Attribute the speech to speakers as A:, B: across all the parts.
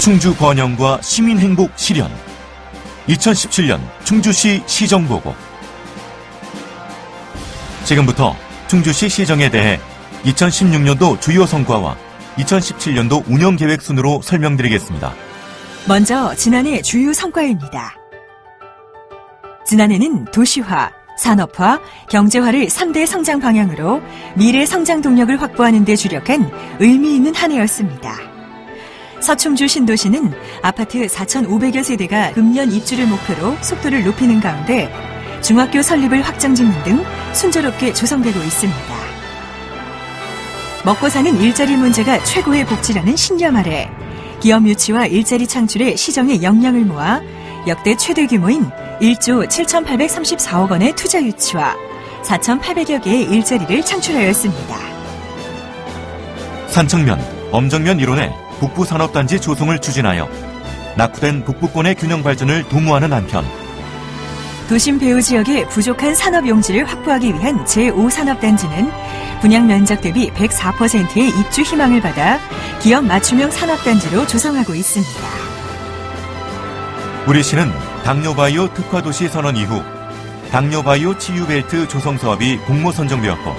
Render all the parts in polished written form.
A: 충주 번영과 시민 행복 실현 2017년 충주시 시정보고. 지금부터 충주시 시정에 대해 2016년도 주요 성과와 2017년도 운영계획 순으로 설명드리겠습니다.
B: 먼저 지난해 주요 성과입니다. 지난해는 도시화, 산업화, 경제화를 3대 성장 방향으로 미래 성장 동력을 확보하는 데 주력한 의미 있는 한 해였습니다. 서충주 신도시는 아파트 4,500여 세대가 금년 입주를 목표로 속도를 높이는 가운데 중학교 설립을 확장 짓는 등 순조롭게 조성되고 있습니다. 먹고 사는 일자리 문제가 최고의 복지라는 신념 아래 기업 유치와 일자리 창출에 시정의 역량을 모아 역대 최대 규모인 1조 7,834억 원의 투자 유치와 4,800여 개의 일자리를 창출하였습니다.
A: 산청면, 엄정면 일원에 북부산업단지 조성을 추진하여 낙후된 북부권의 균형 발전을 도모하는 한편,
B: 도심 배후 지역의 부족한 산업 용지를 확보하기 위한 제5산업단지는 분양 면적 대비 104%의 입주 희망을 받아 기업 맞춤형 산업단지로 조성하고 있습니다.
A: 우리 시는 당뇨바이오 특화도시 선언 이후 당뇨바이오 치유벨트 조성 사업이 공모 선정되었고,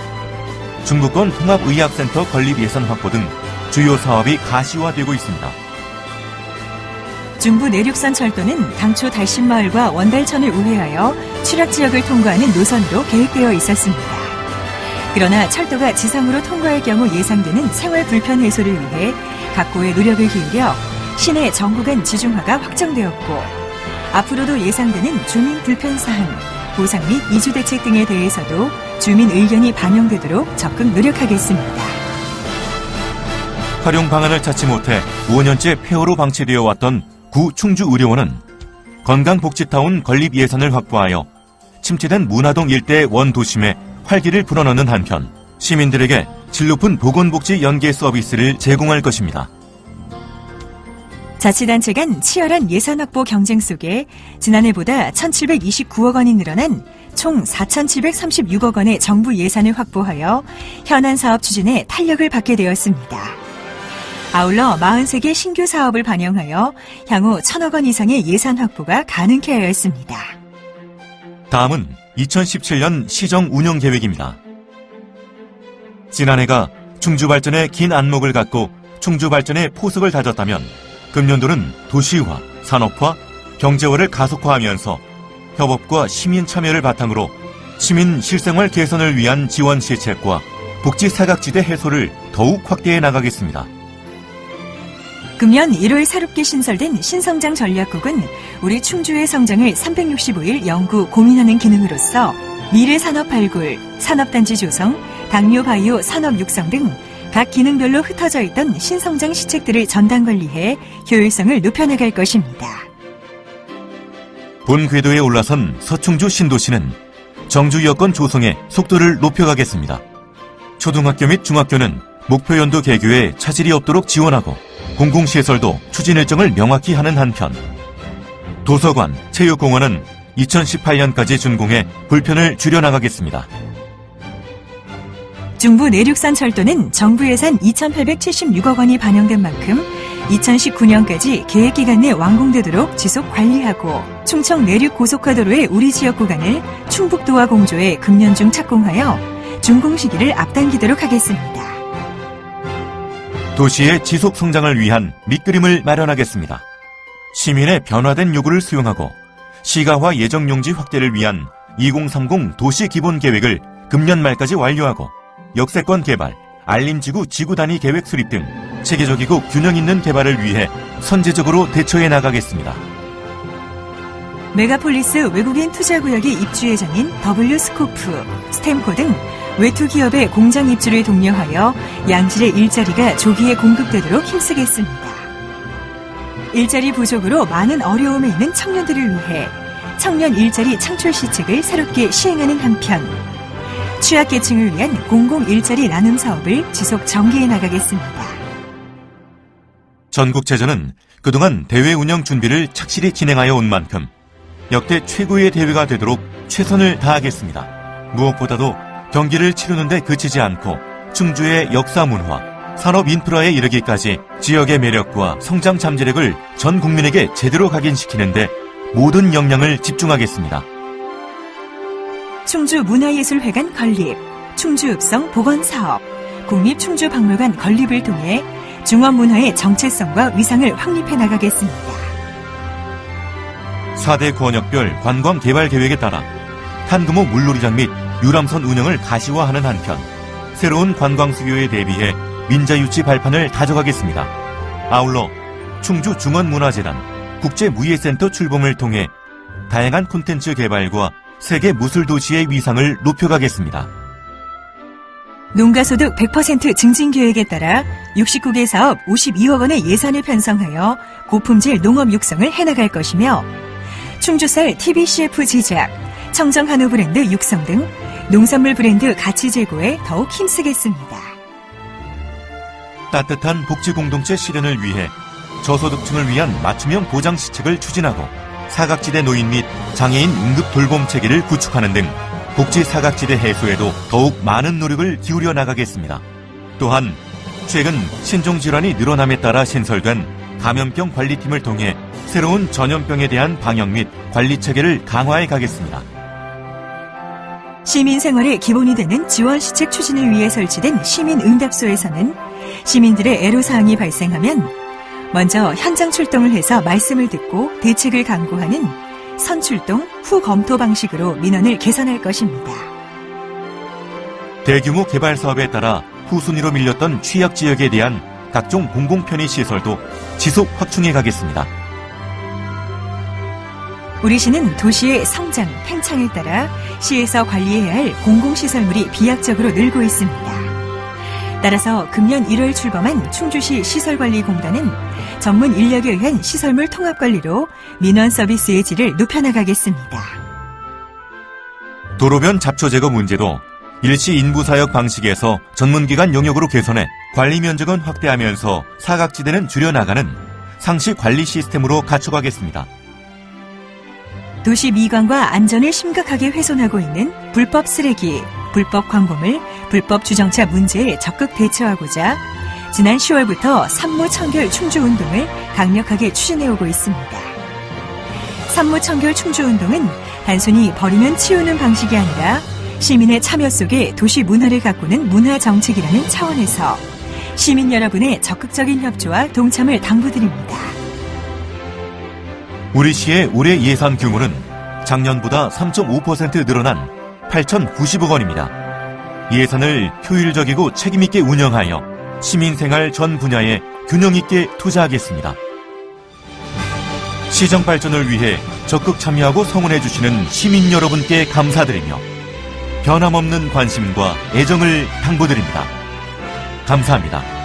A: 중부권 통합의학센터 건립 예산 확보 등 주요 사업이 가시화되고 있습니다.
B: 중부 내륙선 철도는 당초 달신마을과 원달천을 우회하여 추락지역을 통과하는 노선으로 계획되어 있었습니다. 그러나 철도가 지상으로 통과할 경우 예상되는 생활 불편 해소를 위해 각고의 노력을 기울여 시내 정구간 지중화가 확정되었고, 앞으로도 예상되는 주민 불편 사항, 보상 및 이주 대책 등에 대해서도 주민 의견이 반영되도록 적극 노력하겠습니다.
A: 활용 방안을 찾지 못해 5년째 폐허로 방치되어 왔던 구 충주의료원은 건강복지타운 건립 예산을 확보하여 침체된 문화동 일대 원도심에 활기를 불어넣는 한편, 시민들에게 질 높은 보건복지 연계 서비스를 제공할 것입니다.
B: 자치단체 간 치열한 예산 확보 경쟁 속에 지난해보다 1,729억 원이 늘어난 총 4,736억 원의 정부 예산을 확보하여 현안 사업 추진에 탄력을 받게 되었습니다. 아울러 43개 신규 사업을 반영하여 향후 1,000억 원 이상의 예산 확보가 가능케 하였습니다.
A: 다음은 2017년 시정 운영 계획입니다. 지난해가 충주발전의 긴 안목을 갖고 충주발전의 포석을 다졌다면, 금년도는 도시화, 산업화, 경제화를 가속화하면서 협업과 시민 참여를 바탕으로 시민 실생활 개선을 위한 지원 시책과 복지 사각지대 해소를 더욱 확대해 나가겠습니다.
B: 금년 1월 새롭게 신설된 신성장 전략국은 우리 충주의 성장을 365일 연구 고민하는 기능으로서 미래 산업 발굴, 산업단지 조성, 당뇨 바이오 산업 육성 등 각 기능별로 흩어져 있던 신성장 시책들을 전담 관리해 효율성을 높여나갈 것입니다.
A: 본 궤도에 올라선 서충주 신도시는 정주 여건 조성에 속도를 높여가겠습니다. 초등학교 및 중학교는 목표 연도 개교에 차질이 없도록 지원하고, 공공시설도 추진 일정을 명확히 하는 한편, 도서관, 체육공원은 2018년까지 준공해 불편을 줄여나가겠습니다.
B: 중부 내륙선 철도는 정부 예산 2,876억 원이 반영된 만큼 2019년까지 계획기간 내 완공되도록 지속 관리하고, 충청 내륙 고속화도로의 우리 지역 구간을 충북도와 공조해 금년 중 착공하여 준공 시기를 앞당기도록 하겠습니다.
A: 도시의 지속 성장을 위한 밑그림을 마련하겠습니다. 시민의 변화된 요구를 수용하고 시가화 예정용지 확대를 위한 2030 도시기본계획을 금년 말까지 완료하고, 역세권 개발, 알림지구 지구 단위 계획 수립 등 체계적이고 균형 있는 개발을 위해 선제적으로 대처해 나가겠습니다.
B: 메가폴리스 외국인 투자구역의 입주 예정인 W스코프, 스템코 등 외투 기업의 공장 입주를 독려하여 양질의 일자리가 조기에 공급되도록 힘쓰겠습니다. 일자리 부족으로 많은 어려움에 있는 청년들을 위해 청년 일자리 창출 시책을 새롭게 시행하는 한편, 취약계층을 위한 공공일자리 나눔 사업을 지속 전개해 나가겠습니다.
A: 전국체전은 그동안 대회 운영 준비를 착실히 진행하여 온 만큼 역대 최고의 대회가 되도록 최선을 다하겠습니다. 무엇보다도 경기를 치르는 데 그치지 않고 충주의 역사 문화, 산업 인프라에 이르기까지 지역의 매력과 성장 잠재력을 전 국민에게 제대로 각인시키는데 모든 역량을 집중하겠습니다.
B: 충주문화예술회관 건립, 충주읍성 복원사업, 국립충주박물관 건립을 통해 중원문화의 정체성과 위상을 확립해 나가겠습니다.
A: 4대 권역별 관광 개발 계획에 따라 탄금호 물놀이장 및 유람선 운영을 가시화하는 한편 새로운 관광 수요에 대비해 민자유치 발판을 다져가겠습니다. 아울러 충주중원문화재단, 국제무예센터 출범을 통해 다양한 콘텐츠 개발과 세계 무술도시의 위상을 높여가겠습니다.
B: 농가소득 100% 증진 계획에 따라 69개 사업 52억 원의 예산을 편성하여 고품질 농업 육성을 해나갈 것이며 충주쌀 TBCF 제작, 청정 한우 브랜드 육성 등 농산물 브랜드 가치 제고에 더욱 힘쓰겠습니다.
A: 따뜻한 복지 공동체 실현을 위해 저소득층을 위한 맞춤형 보장 시책을 추진하고 사각지대 노인 및 장애인 응급 돌봄 체계를 구축하는 등 복지 사각지대 해소에도 더욱 많은 노력을 기울여 나가겠습니다. 또한 최근 신종질환이 늘어남에 따라 신설된 감염병 관리팀을 통해 새로운 전염병에 대한 방역 및 관리 체계를 강화해 가겠습니다.
B: 시민 생활의 기본이 되는 지원 시책 추진을 위해 설치된 시민응답소에서는 시민들의 애로사항이 발생하면 먼저 현장 출동을 해서 말씀을 듣고 대책을 강구하는 선출동, 후검토 방식으로 민원을 개선할 것입니다.
A: 대규모 개발 사업에 따라 후순위로 밀렸던 취약 지역에 대한 각종 공공편의 시설도 지속 확충해 가겠습니다.
B: 우리 시는 도시의 성장, 팽창에 따라 시에서 관리해야 할 공공시설물이 비약적으로 늘고 있습니다. 따라서 금년 1월 출범한 충주시 시설관리공단은 전문 인력에 의한 시설물 통합관리로 민원 서비스의 질을 높여나가겠습니다.
A: 도로변 잡초 제거 문제도 일시 인부사역 방식에서 전문기관 영역으로 개선해 관리 면적은 확대하면서 사각지대는 줄여나가는 상시 관리 시스템으로 갖춰가겠습니다.
B: 도시 미관과 안전을 심각하게 훼손하고 있는 불법 쓰레기, 불법 광고물, 불법 주정차 문제에 적극 대처하고자 지난 10월부터 산무 청결 충주 운동을 강력하게 추진해오고 있습니다. 산무 청결 충주 운동은 단순히 버리면 치우는 방식이 아니라 시민의 참여 속에 도시 문화를 가꾸는 문화 정책이라는 차원에서 시민 여러분의 적극적인 협조와 동참을 당부드립니다.
A: 우리 시의 올해 예산 규모는 작년보다 3.5% 늘어난 8,090억 원입니다. 예산을 효율적이고 책임있게 운영하여 시민생활 전 분야에 균형있게 투자하겠습니다. 시정 발전을 위해 적극 참여하고 성원해주시는 시민 여러분께 감사드리며 변함없는 관심과 애정을 당부드립니다. 감사합니다.